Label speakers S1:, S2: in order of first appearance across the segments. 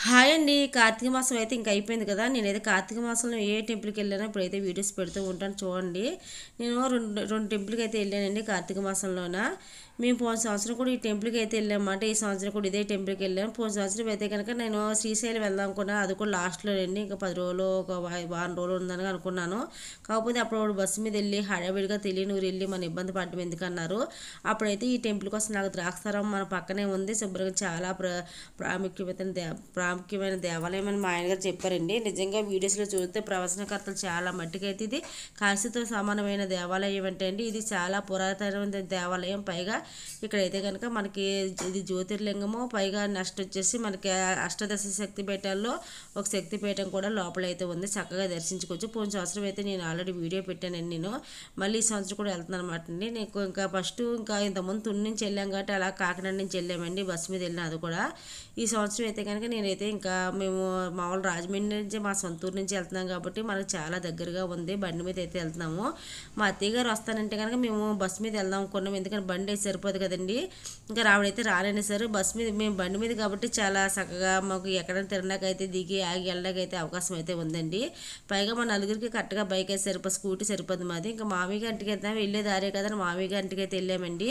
S1: Hi అండి. కార్తీక మాసం అయితే ఇంక అయిపోయింది కదా! నేనైతే కార్తీక మాసంలో ఏ టెంపుల్‌కి వెళ్ళానో ఇప్పుడైతే వీడియోస్ పెడుతూ ఉంటాను చూడండి. నేను 2 టెంపుల్‌కి అయితే వెళ్ళానండి కార్తీక మాసంలోన. మేము పోయిన సంవత్సరం కూడా ఈ టెంపుల్‌కి అయితే వెళ్ళామన్నమాట. ఈ సంవత్సరం కూడా ఇదే టెంపుల్‌కి వెళ్ళాము. పోయిన సంవత్సరం అయితే కనుక నేను శ్రీశైలం వెళ్దాం అనుకున్నాను. అది కూడా లాస్ట్‌లోనండి. ఇంకా 10 రోజులు ఒక వారం రోజులు ఉందని అనుకున్నాను. కాకపోతే అప్పుడు బస్సు మీద వెళ్ళి హడావిడిగా తెలియని ఊరు వెళ్ళి మన ఇబ్బంది పడటం ఎందుకన్నారు. అప్పుడైతే ఈ టెంపుల్ కోసం నాకు ద్రాక్షారామం మన పక్కనే ఉంది. శుభ్రంగా చాలా ప్రాముఖ్యమైన ప్రాముఖ్యమైన దేవాలయం అని మా ఆయనగారు చెప్పారండి. నిజంగా వీడియోస్లో చూస్తే ప్రవచనకర్తలు చాలా మట్టికైతే ఇది కాశీతో సమానమైన దేవాలయం అంటే అండి. ఇది చాలా పురాతనమైన దేవాలయం. పైగా ఇక్కడైతే కనుక మనకి ఇది జ్యోతిర్లింగము, పైగా నెక్స్ట్ వచ్చేసి మనకి అష్టదశ శక్తి పీఠాల్లో ఒక శక్తి పీఠం కూడా లోపలైతే ఉంది. చక్కగా దర్శించుకోవచ్చు. పోయిన సంవత్సరం అయితే నేను ఆల్రెడీ వీడియో పెట్టానండి. నేను మళ్ళీ ఈ సంవత్సరం కూడా వెళ్తున్నాను అనమాట అండి. నీకు ఇంకా ఫస్ట్ ఇంకా ఇంతకుముందు తుని నుంచి వెళ్ళాం కాబట్టి అలా కాకినాడ నుంచి వెళ్ళామండి. బస్సు మీద వెళ్ళిన అది కూడా. ఈ సంవత్సరం అయితే కనుక నేనైతే ఇంకా మేము మామూలు రాజమండ్రి నుంచి మా సొంత ఊరు నుంచి వెళ్తున్నాం కాబట్టి మనకు చాలా దగ్గరగా ఉంది. బండి మీద అయితే వెళ్తున్నాము. మా అత్తయ్య గారు వస్తానంటే కనుక మేము బస్సు మీద వెళ్దాం అనుకున్నాం. ఎందుకంటే బండి అయితే సరిపోదు కదండి. ఇంకా రావిడైతే రాలేని సరే బస్సు మీద మేము బండి మీద కాబట్టి చాలా చక్కగా మాకు ఎక్కడైనా తినడానికైతే దిగి ఆగి వెళ్ళడానికైతే అవకాశం అయితే ఉందండి. పైగా మా నలుగురికి కరెక్ట్గా బైక్ అయితే స్కూటీ సరిపోదు మాది. ఇంకా మామయ్య గారింటికి వెళ్తాం, వెళ్ళే దారే కదా మామయ్య గారింటికి అయితే వెళ్ళామండి.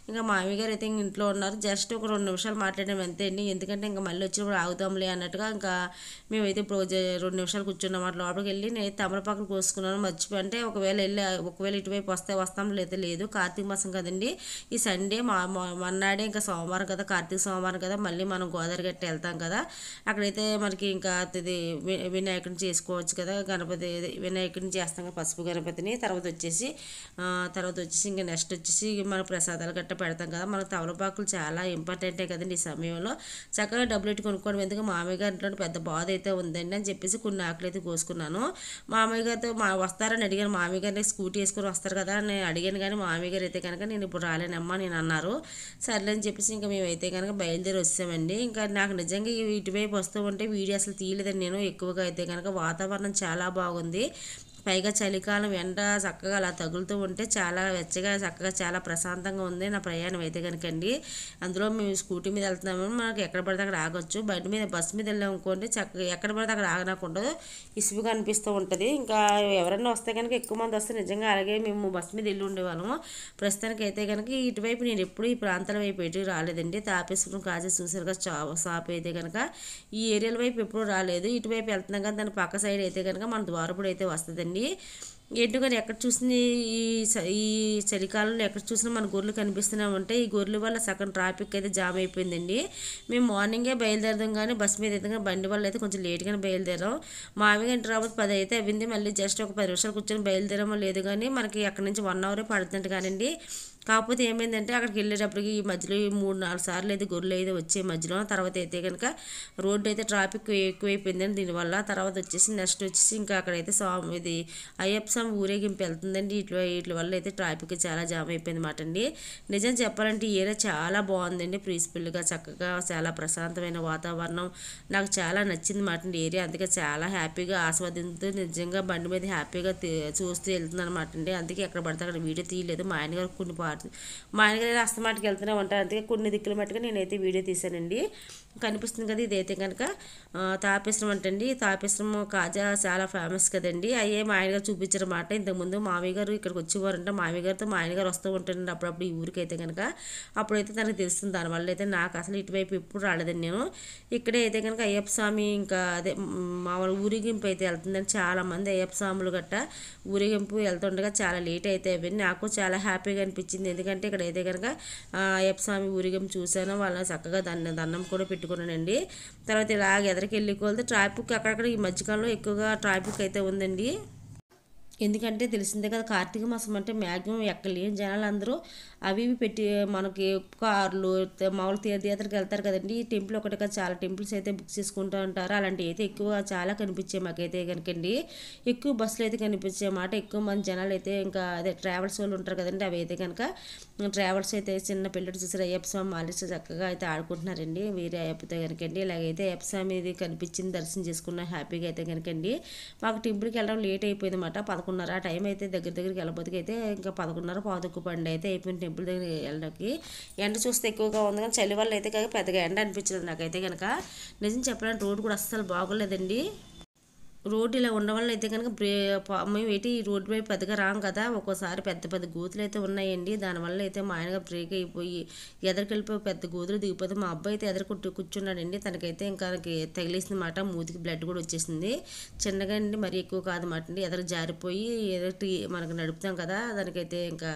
S1: ఇంకా మామయ్య గారు అయితే ఇంట్లో ఉన్నారు. జస్ట్ ఒక 2 నిమిషాలు మాట్లాడడం అంతే అండి. ఎందుకంటే ఇంకా మళ్ళీ వచ్చినప్పుడు ఆగుతాంలే అన్నట్టుగా ఇంకా మేమైతే ఇప్పుడు 2 నిమిషాలు కూర్చున్నాం. అట్లా లోపలికి వెళ్ళి నేను తమలపాకులు కోసుకున్నాను. మర్చిపోయి అంటే ఒకవేళ ఇటువైపు వస్తాం లేదా లేదు. కార్తీక మాసం కదండి. ఈ సండే మన్నాడే ఇంకా సోమవారం కదా, కార్తీక సోమవారం కదా, మళ్ళీ మనం గోదావరి గట్టి వెళ్తాం కదా. అక్కడైతే మనకి ఇంకా ఇది వినాయకుడిని చేసుకోవచ్చు కదా. వినాయకుడిని చేస్తాం కదా, పసుపు గణపతిని. తర్వాత వచ్చేసి ఇంకా నెక్స్ట్ వచ్చేసి మన ప్రసాదాలు గట్ట పెడతాం కదా. మనకు తమలపాకులు చాలా ఇంపార్టెంటే కదండి ఈ సమయంలో. చక్కగా డబ్బులు పెట్టి కొనుక్కోవడం ఎందుకు, మామయ్య గారింట్లో పెద్ద బాధ అయితే ఉందండి అని చెప్పేసి కొన్ని ఆకులు అయితే కోసుకున్నాను. మామయ్య గారితో వస్తారని అడిగాను. మామయ్య గారిని స్కూటీ వేసుకొని వస్తారు కదా నేను అడిగాను. కానీ మామయ్య గారు అయితే కనుక నేను ఇప్పుడు రాలేనమ్మా నేను అన్నారు. సర్లే అని చెప్పేసి ఇంకా మేమైతే కనుక బయలుదేరి వచ్చామండి. ఇంకా నాకు నిజంగా ఇటువైపు వస్తూ ఉంటే వీడియో అసలు తీయలేదండి నేను ఎక్కువగా. అయితే కనుక వాతావరణం చాలా బాగుంది. పైగా చలికాలం ఎండ చక్కగా అలా తగులుతూ ఉంటే చాలా వెచ్చగా చక్కగా చాలా ప్రశాంతంగా ఉంది నా ప్రయాణం అయితే కనుకండి. అందులో మేము స్కూటీ మీద వెళ్తున్నాము. మనకు ఎక్కడ పడితే అక్కడ ఆగొచ్చు. బస్సు మీద వెళ్ళాము అనుకోండి చక్కగా ఎక్కడ పడితే అక్కడ ఆగనకుండా ఇసుపుగా అనిపిస్తూ ఉంటుంది. ఇంకా ఎవరైనా వస్తే కనుక ఎక్కువ మంది వస్తే నిజంగా అలాగే మేము బస్సు మీద వెళ్ళి ఉండేవాళ్ళము. ప్రస్తుతానికి అయితే కనుక ఇటువైపు నేను ఎప్పుడు ఈ ప్రాంతాల వైపు ఎటు రాలేదండి. తాపేశ్వరం కాజే చూసారుగా షాప్ అయితే కనుక ఈ ఏరియాల వైపు ఎప్పుడు రాలేదు. ఇటువైపు వెళ్తున్నాం కదా, దాని పక్క సైడ్ అయితే కనుక మన ద్వారపుడు అయితే వస్తుందండి. ఎందుకని ఎక్కడ చూసిన ఈ చలికాలంలో ఎక్కడ చూసినా మన గొర్రెలు కనిపిస్తూనే ఉంటాయి. ఈ గొర్రెల వల్ల సగం ట్రాఫిక్ అయితే జామ్ అయిపోయిందండి. మేము మార్నింగే బయలుదేరదాం కానీ బస్సు మీద అయితే కానీ బండి వల్ల అయితే కొంచెం లేట్గానే బయలుదేరాం. మామూలుగా ఇంటి రాబోతే 10 అయితే అవ్వింది. మళ్ళీ జస్ట్ ఒక 10 నిమిషాలు కూర్చొని బయలుదేరామో లేదు కానీ మనకి అక్కడ నుంచి 1 అవరే పడుతుంది కానండి. కాకపోతే ఏమైందంటే అక్కడికి వెళ్ళేటప్పటికి ఈ మధ్యలో 3-4 సార్లు అయితే గొర్రెలు అయితే వచ్చే మధ్యలో. తర్వాత అయితే కనుక రోడ్డు అయితే ట్రాఫిక్ ఎక్కువైపోయిందండి దీనివల్ల. తర్వాత నెక్స్ట్ వచ్చేసి ఇంకా అక్కడైతే ఇది అయ్యప్ప స్వామి ఊరేగింపు వెళ్తుందండి. వీటి వల్ల అయితే ట్రాఫిక్ చాలా జామ్ అయిపోయింది మాట అండి. నిజం చెప్పాలంటే ఈ ఏరియా చాలా బాగుందండి. పీస్ఫుల్గా చక్కగా చాలా ప్రశాంతమైన వాతావరణం నాకు చాలా నచ్చింది మాట అండి ఏరియా. అందుకే చాలా హ్యాపీగా ఆస్వాదిస్తూ నిజంగా బండి మీద హ్యాపీగా చూస్తూ వెళ్తున్నాను అనమాట అండి. అందుకే ఎక్కడ పడితే అక్కడ వీడియో తీయలేదు. మా ఆయన గారు మా ఆయనగారు అస్తమాటికి వెళ్తూనే ఉంటారు. అందుకే కొన్ని దిక్కుల మట్టుగా నేనైతే వీడియో తీశానండి. కనిపిస్తుంది కదా, ఇదైతే కనుక తాపేశ్వరం అంటండి. తాపేశ్వరం కాజా చాలా ఫేమస్ కదండి. అయ్యే మా ఆయనగారు చూపించారు మాట. ఇంతకుముందు మామయ్య గారు ఇక్కడికి వచ్చేవారంట. మామయ్య గారితో మా ఆయనగారు వస్తూ ఉంటారండి అప్పుడప్పుడు ఈ ఊరికైతే కనుక. అప్పుడైతే తనకు తెలుస్తుంది. దానివల్ల అయితే నాకు అసలు ఇటువైపు ఎప్పుడు రాలేదండి నేను. ఇక్కడే అయితే కనుక అయ్యప్ప స్వామి ఇంకా అదే మామూలు ఊరేగింపు అయితే వెళ్తుందని చాలామంది అయ్యప్ప స్వాములు గట్ట ఊరేగింపు వెళ్తుండగా చాలా లేట్ అయితే అవన్నీ నాకు చాలా హ్యాపీగా అనిపించింది. ఎందుకంటే ఇక్కడ అయితే కనుక అయ్యప్ప స్వామి ఊరేగింపు చూశాను. వాళ్ళని చక్కగా దండం కూడా పెట్టుకున్నానండి. తర్వాత ఇలా ఎదరికి వెళ్ళిపోతే ట్రాఫిక్ అక్కడక్కడ ఈ మధ్యకాలంలో ఎక్కువగా ట్రాఫిక్ అయితే ఉందండి. ఎందుకంటే తెలిసిందే కదా, కార్తీక మాసం అంటే మ్యాక్సిమం ఎక్కలేని జనాలు అందరూ అవి ఇవి పెట్టి మనకి కార్లు మామూలు తీర్థయాత్రకి వెళ్తారు కదండి. ఈ టెంపుల్ ఒకటి కదా, చాలా టెంపుల్స్ అయితే బుక్ చేసుకుంటూ ఉంటారు. అలాంటివి అయితే ఎక్కువ చాలా కనిపించాయి మాకైతే కనుకండి. ఎక్కువ బస్సులు అయితే కనిపించాయి మాట. ఎక్కువ మంది జనాలు అయితే ఇంకా అదే ట్రావెల్స్ వాళ్ళు ఉంటారు కదండి. అవి అయితే కనుక ట్రావెల్స్ అయితే చిన్న పిల్లలు చూసారు అయ్యప్ప స్వామి మాలిస్తే చక్కగా అయితే ఆడుకుంటున్నారండి వేరే అయ్యప్పతో కనుకండి. ఇలాగైతే అయ్యప్ప స్వామి ఇది కనిపించింది, దర్శనం చేసుకున్న హ్యాపీగా అయితే కనుకండి. మాకు టెంపుల్కి వెళ్ళడం లేట్ అయిపోయింది అన్నమాట. 11 11:30 ఆ టైం అయితే దగ్గరికి వెళ్ళబోతుకి అయితే ఇంకా 11:30 పావుతక్కువ పన్నెండు అయితే అయిపోయింది టెంపుల్ దగ్గర వెళ్ళడానికి. ఎండ చూస్తే ఎక్కువగా ఉంది కానీ చలి వల్ల అయితే కాక పెద్దగా ఎండ అనిపించలేదు నాకైతే కనుక. నిజం చెప్పాలంటే రోడ్డు కూడా అస్సలు బాగోలేదండి. రోడ్డు ఇలా ఉండడం వల్ల అయితే కనుక మేము ఈ రోడ్డు వైపు పెద్దగా రాం కదా, ఒక్కోసారి పెద్ద పెద్ద గోతులు అయితే ఉన్నాయండి. దానివల్ల అయితే మా ఆయనగా బ్రేక్ అయిపోయి ఎదరికెళ్ళిపోయి పెద్ద గోతులు దిగిపోతే మా అబ్బాయి అయితే కూర్చున్నాడండి. తనకైతే ఇంకా తగిలేసింది మాట, మూతికి బ్లడ్ కూడా వచ్చేసింది. చిన్నగా అండి, మరీ ఎక్కువ కాదన్నమాట అండి. ఎదరికి జారిపోయి మనకు నడుపుతాం కదా, దానికైతే ఇంకా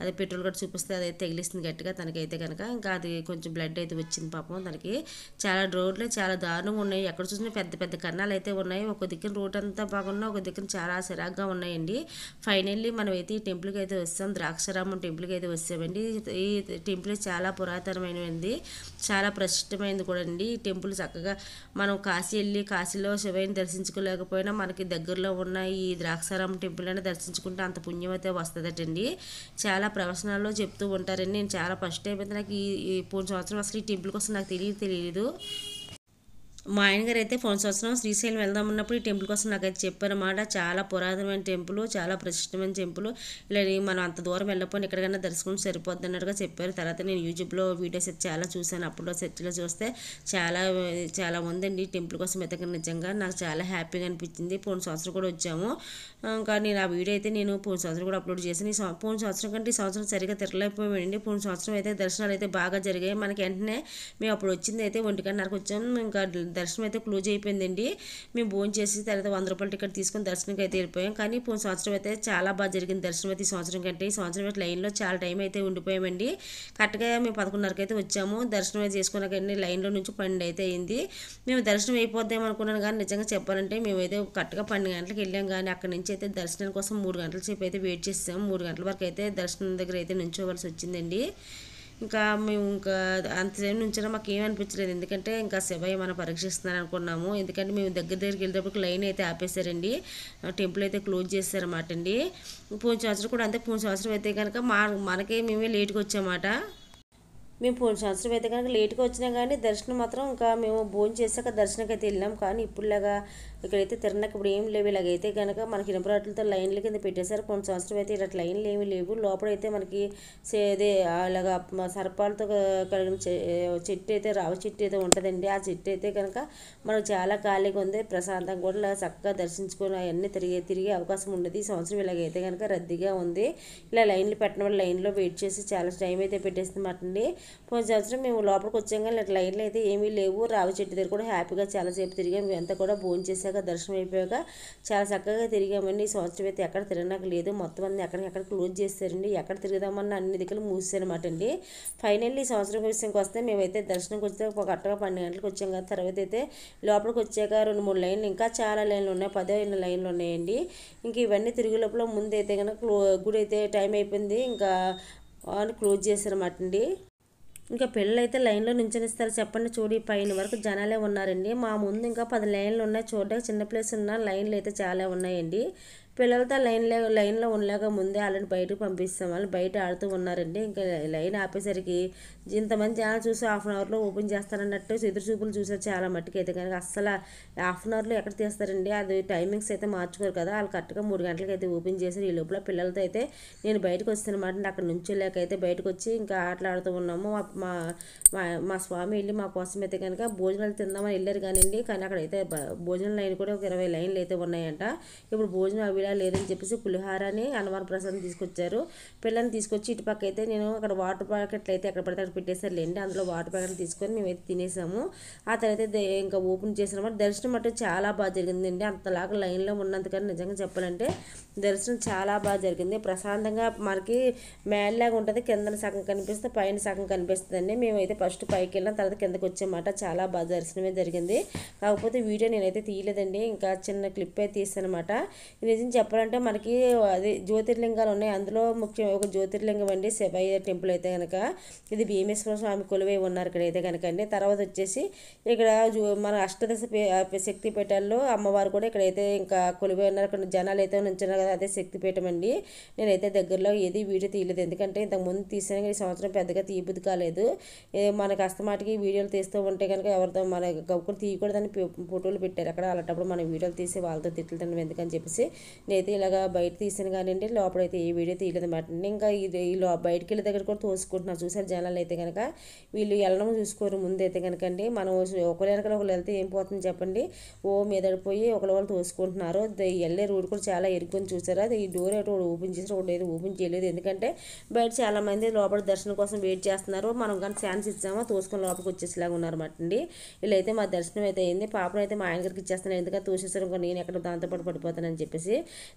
S1: అదే పెట్రోల్ కూడా చూపిస్తే అదైతే తగిలిస్తుంది గట్టిగా తనకైతే కనుక. ఇంకా అది కొంచెం బ్లడ్ అయితే వచ్చింది పాపం తనకి. చాలా రోడ్లు చాలా దారుణంగా ఉన్నాయి, ఎక్కడ చూసినా పెద్ద పెద్ద కన్నాలు అయితే ఉన్నాయి. ఒక దిక్కున రోడ్ అంతా బాగున్నా, ఒక దిక్కున చాలా చిరాగ్గా ఉన్నాయండి. ఫైనల్లీ మనం అయితే ఈ టెంపుల్కి అయితే వస్తాం, ద్రాక్షారామం టెంపుల్కి అయితే వచ్చామండి. ఈ టెంపుల్ చాలా పురాతనమైనది, చాలా ప్రసిద్ధమైనది కూడా అండి. ఈ టెంపుల్ చక్కగా మనం కాశీ వెళ్ళి కాశీలో శివయ్యని దర్శించుకోలేకపోయినా మనకి దగ్గరలో ఉన్న ఈ ద్రాక్షారామం టెంపుల్ అయినా దర్శించుకుంటే అంత పుణ్యం అయితే వస్తుందటండి. చాలా ప్రవచనాల్లో చెప్తూ ఉంటారండి. నేను చాలా ఫస్ట్ టైం అయితే నాకు ఈ పోయిన సంవత్సరం అసలు ఈ టెంపుల్ కోసం నాకు తెలియదు. మా ఆయనగారు అయితే పోయిన సంవత్సరం శ్రీశైలం వెళ్దాం ఉన్నప్పుడు ఈ టెంపుల్ కోసం నాకైతే చెప్పారన్నమాట. చాలా పురాతనమైన టెంపుల్, చాలా ప్రసిద్ధమైన టెంపుల్. ఇలా మనం అంత దూరం వెళ్ళకపోయినా ఎక్కడికైనా దర్శనం సరిపోద్ది అన్నట్టుగా చెప్పారు. తర్వాత నేను యూట్యూబ్లో వీడియోస్ అయితే చాలా చూశాను. అప్పుడు సెర్చ్లో చూస్తే చాలా చాలా ఉందండి ఈ టెంపుల్ కోసం వెతక. నిజంగా నాకు చాలా హ్యాపీగా అనిపించింది. పోయిన సంవత్సరం కూడా వచ్చాము. ఇంకా నేను ఆ వీడియో అయితే నేను పోయిన సంవత్సరం కూడా అప్లోడ్ చేశాను. పోయిన సంవత్సరం కంటే ఈ సంవత్సరం సరిగ్గా తిరగలేకపోయామండి. పోయిన సంవత్సరం అయితే దర్శనాలు అయితే బాగా జరిగాయి మనకి. వెంటనే మేము అప్పుడు వచ్చింది అయితే 1:30కు వచ్చాము. ఇంకా దర్శనం అయితే క్లోజ్ అయిపోయిందండి. మేము భోజనం చేసి తర్వాత 100 రూపాయల టికెట్ తీసుకొని దర్శనంకి అయితే వెళ్ళిపోయాం. కానీ పోయిన సంవత్సరం అయితే చాలా బాగా జరిగింది దర్శనం అయితే ఈ సంవత్సరం కంటే. ఈ సంవత్సరం అయితే లైన్లో చాలా టైం అయితే ఉండిపోయామండి. కరెక్ట్గా మేము 11:30కి అయితే వచ్చాము. దర్శనం అయితే చేసుకున్నాకండి లైన్లో నుంచి 12 అయితే అయింది. మేము దర్శనం అయిపోద్దాం అనుకున్నాను కానీ నిజంగా చెప్పాలంటే మేమైతే కరెక్ట్గా 12 గంటలకు వెళ్ళాం. కానీ అక్కడి నుంచి అయితే దర్శనం కోసం 3 గంటల సేపు అయితే వెయిట్ చేసాము. 3 గంటల వరకు అయితే దర్శనం దగ్గర అయితే నుంచోవలసి వచ్చిందండి. ఇంకా మేము ఇంకా అంతసేపు నుంచినా మాకు ఏమనిపించలేదు, ఎందుకంటే ఇంకా శివయ్య మనం పరీక్షిస్తున్నాను అనుకున్నాము. ఎందుకంటే మేము దగ్గరికి వెళ్ళేటప్పుడు లైన్ అయితే ఆపేశారండి, టెంపుల్ అయితే క్లోజ్ చేశారన్నమాట అండి. పోయిన సంవత్సరం కూడా అంతే. పోయిన సంవత్సరం అయితే కనుక మనకే మేమే లేట్గా వచ్చామాట. మేము పోయిన సంవత్సరం అయితే కనుక లేట్గా వచ్చినా కానీ దర్శనం మాత్రం ఇంకా మేము భోజనం చేశాక దర్శనంకి అయితే వెళ్ళాం. కానీ ఇప్పుడులాగా ఇక్కడైతే తిరణకు ఇప్పుడు ఏం లేవు. ఇలాగైతే కనుక మనకి ఇనపరాట్లతో లైన్ల కింద పెట్టేశారు. పోయిన సంవత్సరం అయితే ఇలా లైన్లు ఏమీ లేవు. లోపలైతే మనకి అదే అలాగా సర్పాలతో కలిగిన చెట్టు అయితే రావి చెట్టు అయితే ఉంటుందండి. ఆ చెట్టు అయితే కనుక మనకు చాలా ఖాళీగా ఉంది, ప్రశాంతంగా కూడా చక్కగా దర్శించుకొని అవన్నీ తిరిగే అవకాశం ఉండదు. ఈ సంవత్సరం ఇలాగైతే కనుక రద్దీగా ఉంది. ఇలా లైన్లు పెట్టడం వల్ల లైన్లో వెయిట్ చేసి చాలా టైం అయితే పెట్టేస్తుందన్నమాట అండి. పోయిన సంవత్సరం మేము లోపలికి వచ్చాం కానీ ఇట్లా లైన్లు అయితే ఏమీ లేవు. రావి చెట్టు దగ్గర కూడా హ్యాపీగా చాలాసేపు తిరిగాం. మేమంతా కూడా భోజనం చేశాక దర్శనం అయిపోయాక చాలా చక్కగా తిరిగామండి. ఈ సంవత్సరం అయితే ఎక్కడ తిరగడానికి లేదు, మొత్తం అన్ని ఎక్కడ క్లోజ్ చేస్తారండి. ఎక్కడ తిరుగుదామన్న అన్ని దగ్గర మూసారన్నమాట అండి. ఫైనల్లీ ఈ సంవత్సరం విషయంకి వస్తే మేమైతే దర్శనంకి వచ్చే కరెక్ట్గా 12 గంటలకు వచ్చాం కదా. తర్వాత అయితే లోపలికి వచ్చాక 2-3 లైన్లు, ఇంకా చాలా లైన్లు ఉన్నాయి, 10 లైన్లు ఉన్నాయండి. ఇంక ఇవన్నీ తిరిగే లోపల ముందు అయితే కనుక గుడి అయితే టైం అయిపోయింది, ఇంకా క్లోజ్ చేశారన్నమాట అండి. ఇంకా పిల్లలు అయితే లైన్లో నుంచొనిస్తారు చెప్పండి. చూడు పైన వరకు జనాలే ఉన్నారండి. మా ముందు ఇంకా 10 లైన్లు ఉన్నాయి. చూడడానికి చిన్న ప్లేస్ ఉన్న లైన్లు అయితే చాలా ఉన్నాయండి. పిల్లలతో లైన్లో ఉండలేక ముందే వాళ్ళని బయటకు పంపిస్తాం. వాళ్ళు బయట ఆడుతూ ఉన్నారండి. ఇంకా లైన్ ఆపేసరికి ఇంతమంది జనాలు చూసి 1/2 అవర్లో ఓపెన్ చేస్తారన్నట్టు ఎదురు చూపులు చూసారు చాలా మట్టుకు. అయితే కనుక అస్సలు 1/2 అవర్లో ఎక్కడ తీస్తారండి, అది టైమింగ్స్ అయితే మార్చుకోరు కదా. వాళ్ళు కరెక్ట్గా 3 గంటలకు అయితే ఓపెన్ చేశారు. ఈ లోపల పిల్లలతో అయితే నేను బయటకు వస్తానమాట. అక్కడ నుంచి లేకైతే బయటకు వచ్చి ఇంకా ఆటలాడుతూ ఉన్నాము. మా స్వామి వెళ్ళి మా కోసం అయితే కనుక భోజనాలు తిందామని వెళ్ళారు కానివ్వండి. కానీ అక్కడైతే భోజనం లైన్ కూడా ఒక 20 లైన్లు అయితే ఉన్నాయంట. ఇప్పుడు భోజనం అవి లేదని చెప్పేసి పులిహారని అన్నవరం ప్రసాదం తీసుకొచ్చారు. పిల్లల్ని తీసుకొచ్చి ఇటుపక్క అయితే నేను అక్కడ వాటర్ ప్యాకెట్లు అయితే ఎక్కడ పడితే అక్కడ పెట్టేశారు లేండి. అందులో వాటర్ ప్యాకెట్లు తీసుకొని మేమైతే తినేసాము. ఆ తర్వాత ఇంకా ఓపెన్ చేసినమాట. దర్శనం అంటే చాలా బాగా జరిగిందండి. అంతలాగా లైన్లో ఉన్నందుకని నిజంగా చెప్పాలంటే దర్శనం చాలా బాగా జరిగింది. ప్రశాంతంగా మనకి మేల్లాగా ఉంటుంది, కింద సగం కనిపిస్తే పైన సగం కనిపిస్తుందండి. మేమైతే ఫస్ట్ పైకి వెళ్ళిన తర్వాత కిందకి వచ్చామాట. చాలా బాగా దర్శనమే జరిగింది. కాకపోతే వీడియో నేనైతే తీయలేదండి, ఇంకా చిన్న క్లిప్ అయితే తీసానమాట. నిజం చెప్పాలంటే మనకి అదే జ్యోతిర్లింగాలు ఉన్నాయి, అందులో ముఖ్యం ఒక జ్యోతిర్లింగం అండి శివయ్య టెంపుల్ అయితే కనుక. ఇది భీమేశ్వర స్వామి కొలువై ఉన్నారు ఇక్కడ అయితే కనుక అండి. తర్వాత వచ్చేసి ఇక్కడ మన అష్టదశ శక్తి పీఠాల్లో అమ్మవారు కూడా ఇక్కడైతే ఇంకా కొలువై ఉన్నారు. అక్కడ జనాలు అయితే ఉంచున్నారు కదా, అదే శక్తిపీఠం అండి. నేనైతే దగ్గరలో ఏది వీడియో తీయలేదు, ఎందుకంటే ఇంతకుముందు తీసాను ఈ సంవత్సరం పెద్దగా తీయబుద్ధి కాలేదు. మనకు అస్తమాటికి వీడియోలు తీస్తూ ఉంటే కనుక ఎవరితో మన గౌకులు తీయకూడదని ఫోటోలు పెట్టారు అక్కడ. అలాంటప్పుడు మనం వీడియోలు తీసి వాళ్ళతో తిట్లు తినడం ఎందుకని చెప్పేసి నేనైతే ఇలాగ బయట తీసాను కానివ్వండి, లోపలైతే ఏ వీడియో తీయలేదు అనమాట. ఇంకా ఇది బయటికి వెళ్ళే దగ్గర కూడా తోసుకుంటున్నారు. చూసారు జనాలు అయితే కనుక వీళ్ళు వెళ్ళడం చూసుకోరు ముందైతే కనుక అండి. మనం ఒకరి వెనకాల ఒకరు వెళ్తే ఏం పోతుంది చెప్పండి, ఓ మీదడిపోయి ఒకరి వాళ్ళు తోసుకుంటున్నారు. వెళ్ళే రోడ్ కూడా చాలా ఇరుక్కుని చూసారా, ఈ డోర్ అయితే ఓపెన్ చేసి రోడ్ అయితే ఓపెన్ చేయలేదు. ఎందుకంటే బయట చాలా మంది లోపల దర్శనం కోసం వెయిట్ చేస్తున్నారు. మనం కానీ ఛాన్స్ ఇచ్చామో తోసుకొని లోపలికి వచ్చేసేలాగా ఉన్నారన్నమాట అండి. వీళ్ళైతే మా దర్శనం అయితే అయింది. పాపను అయితే మా ఆయన గారికి ఇచ్చేస్తాను, ఎందుకంటే తోసేసారు ఇంకా నేను ఎక్కడ దాంతోపాటు పడిపోతానని చెప్పేసి.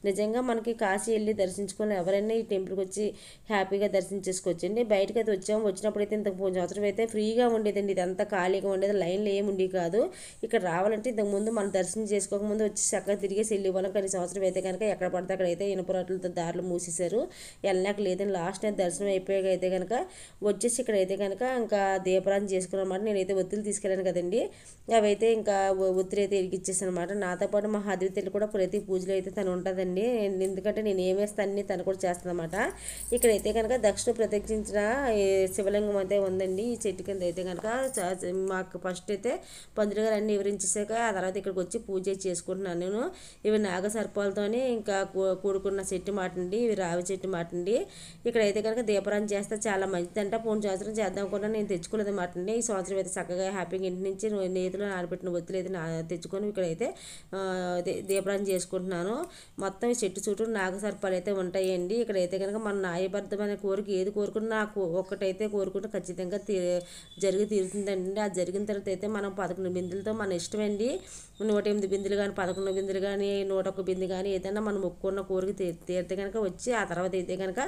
S1: నిజంగా మనకి కాశీ వెళ్ళి దర్శించుకొని ఎవరైనా ఈ టెంపుల్కి వచ్చి హ్యాపీగా దర్శించేసుకోవచ్చండి. బయటకు అయితే వచ్చినప్పుడు అయితే ఇంతకు పోయిన సంవత్సరం అయితే ఫ్రీగా ఉండేదండి, ఇదంతా ఖాళీగా ఉండేది, లైన్లో ఏమి ఉండేవి కాదు. ఇక్కడ రావాలంటే ఇంతకుముందు మనం దర్శనం చేసుకోకముందు వచ్చి చక్కగా తిరిగేసి వెళ్ళివ్వాలి. కానీ సంవత్సరం అయితే కనుక ఎక్కడ పడితే అక్కడ అయితే ఇనుపరాట్లతో దారులు మూసేశారు, వెళ్ళాక లేదని లాస్ట్ నైట్ దర్శనం అయిపోయాక అయితే కనుక వచ్చేసి ఇక్కడ అయితే కనుక ఇంకా దీపారాధన చేసుకున్నమాట. నేనైతే ఒత్తులు తీసుకెళ్ళాను కదండి, అవి అయితే ఇంకా ఒత్తిడి అయితే ఇరిగిచ్చేసాను అనమాట. నాతో పాటు మా అద్వితలు కూడా ప్రతి పూజలో అయితే తను ఉంటుందండి, ఎందుకంటే నేను ఏమేస్తాను తను కూడా చేస్తానమాట. ఇక్కడైతే కనుక దక్షిణ ప్రత్యక్షించిన శివలింగం అయితే ఉందండి. ఈ చెట్టు కింద అయితే కనుక మాకు ఫస్ట్ అయితే పంతులు గారు అన్ని వివరించేసాక ఆ తర్వాత ఇక్కడికి వచ్చి పూజ చేసుకుంటున్నాను నేను. ఇవి నాగసర్పాలతోనే ఇంకా కూడుకున్న చెట్టు మాట అండి, ఇవి రావి చెట్టు మాట అండి. ఇక్కడైతే కనుక దీపారాధన చేస్తే చాలా మంచిదంట. పోయిన సంవత్సరం చేద్దాం కూడా నేను తెచ్చుకోలేదు మాట అండి. ఈ సంవత్సరం అయితే చక్కగా హ్యాపీగా ఇంటి నుంచి నేతిలో నానబెట్టిన ఒత్తులు అయితే తెచ్చుకొని ఇక్కడైతే దీపారాధన చేసుకుంటున్నాను. మొత్తం ఈ చెట్టు చుట్టూ నాగసర్పాలు అయితే ఉంటాయండి. ఇక్కడైతే కనుక మన న్యాయబద్ధమైన కోరిక ఏది కోరుకున్నా ఒక్కటైతే కోరుకుంటే ఖచ్చితంగా జరిగి తీరుతుందండి. అది జరిగిన తర్వాత అయితే మనం 11 బిందులతో మన ఇష్టమండి, 108 బిందులు కానీ 11 బిందులు కానీ 101 బిందు కానీ ఏదైనా మనం మొక్కున్న కోరిక తీరితే కనుక వచ్చి ఆ తర్వాత అయితే కనుక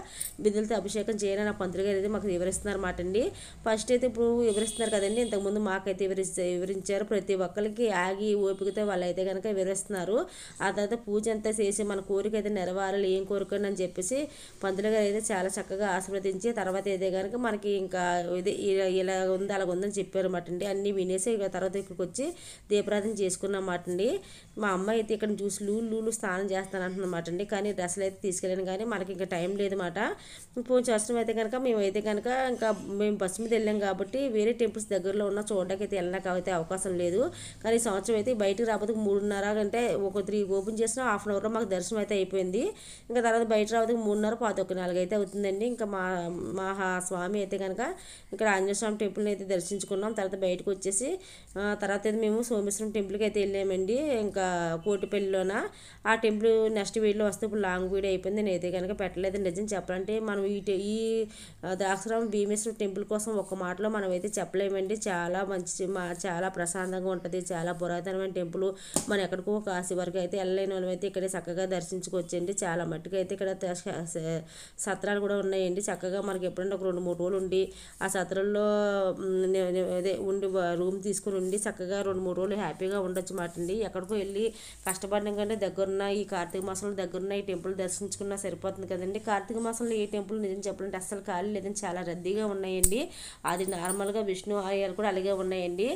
S1: బిందులతో అభిషేకం చేయాలని ఆ పంతులు గారు అయితే మాకు వివరిస్తున్నారు మాట అండి. ఫస్ట్ అయితే ఇప్పుడు వివరిస్తున్నారు కదండి, ఇంతకుముందు మాకైతే వివరించారు. ప్రతి ఒక్కరికి ఆగి ఓపికతో వాళ్ళు అయితే కనుక వివరిస్తున్నారు. ఆ తర్వాత పూజ అంతా చేసి మన కోరిక అయితే నెరవేరాలి, ఏం కోరుకోండి అని చెప్పేసి పంతులు గారు అయితే చాలా చక్కగా ఆశీర్వదించి తర్వాత అయితే కనుక మనకి ఇంకా ఇది ఇలా ఉంది అలా ఉందని చెప్పారు మాట అండి. అన్నీ వినేసి ఇక తర్వాత ఇక్కడికి వచ్చి దీపారాధన చేసుకున్నమాట అండి. మా అమ్మ అయితే ఇక్కడ చూసి లూలు స్నానం చేస్తాను అంటున్నమాట అండి. కానీ డ్రెస్సులు అయితే తీసుకెళ్ళాను కానీ మనకి ఇంకా టైం లేదన్నమాట. పోయిన సంవత్సరం అయితే కనుక మేమైతే కనుక ఇంకా మేము బస్సు మీద వెళ్ళాం కాబట్టి వేరే టెంపుల్స్ దగ్గరలో ఉన్న చూడడానికి అయితే వెళ్ళడానికి అయితే అవకాశం లేదు. కానీ ఈ సంవత్సరం అయితే బయటకు రాకపోతే 3:30 అంటే ఒక 3 ఓపెన్ చేసిన హాఫ్ అన్ అవర్లో మాకు దర్శనం అయితే అయిపోయింది. ఇంకా తర్వాత బయట రావడానికి 3:30 4 అయితే అవుతుందండి. ఇంకా మా స్వామి అయితే కనుక ఇక్కడ ఆంజనేయ స్వామి టెంపుల్ని అయితే దర్శించుకున్నాం. తర్వాత బయటకు వచ్చేసి తర్వాత అయితే మేము సోమేశ్వరం టెంపుల్కి అయితే వెళ్ళామండి, ఇంకా కోటిపల్లిలోన. ఆ టెంపుల్ నెక్స్ట్ వీడియోలో వస్తే ఇప్పుడు లాంగ్ వీడియో అయిపోయింది, నేనైతే కనుక పెట్టలేదు. నిజం చెప్పాలంటే మనం ఈ ద్రాక్షారామం భీమేశ్వరం టెంపుల్ కోసం ఒక మాటలో మనం అయితే చెప్పలేమండి. చాలా మంచి చాలా ప్రశాంతంగా ఉంటుంది, చాలా పురాతనమైన టెంపుల్. మనం ఎక్కడికో కాశీ వరకు అయితే వెళ్ళలేని వాళ్ళం అయితే ఇక్కడే చక్కగా దర్శించుకోవచ్చండి. చాలా మట్టుకు అయితే ఇక్కడ సత్రాలు కూడా ఉన్నాయండి. చక్కగా మనకి ఎప్పుడంటే ఒక 2-3 రోజులు ఉండి ఆ సత్రంలో అదే ఉండి రూమ్ తీసుకుని ఉండి చక్కగా 2-3 రోజులు హ్యాపీగా ఉండొచ్చు మాట అండి. ఎక్కడికో వెళ్ళి కష్టపడడం కంటే దగ్గరున్న ఈ కార్తీక మాసంలో దగ్గరున్న ఈ టెంపుల్ దర్శించుకున్నా సరిపోతుంది కదండి. కార్తీక మాసంలో ఈ టెంపుల్ నిజం చెప్పాలంటే అస్సలు ఖాళీ లేదని చాలా రద్దీగా ఉన్నాయండి. అది నార్మల్గా విష్ణు ఆలయాలు కూడా అలాగే ఉన్నాయండి.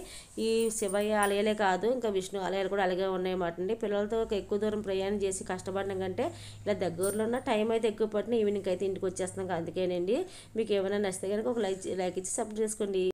S1: ఈ శివయ్య ఆలయాలే కాదు ఇంకా విష్ణు ఆలయాలు కూడా అలాగే ఉన్నాయన్నమాట అండి. పిల్లలతో ఎక్కువ దూరం ప్రయాణం చేసి కష్టపడడం కంటే ఇలా దగ్గరలో ఉన్న టైం అయితే ఎక్కువ పట్టిన ఈవినింగ్ అయితే ఇంటికి వచ్చేస్తున్నాం. అందుకేనండి మీకు ఏమైనా నచ్చితే కనుక ఒక లైక్ ఇచ్చి సపోర్ట్ చేసుకోండి.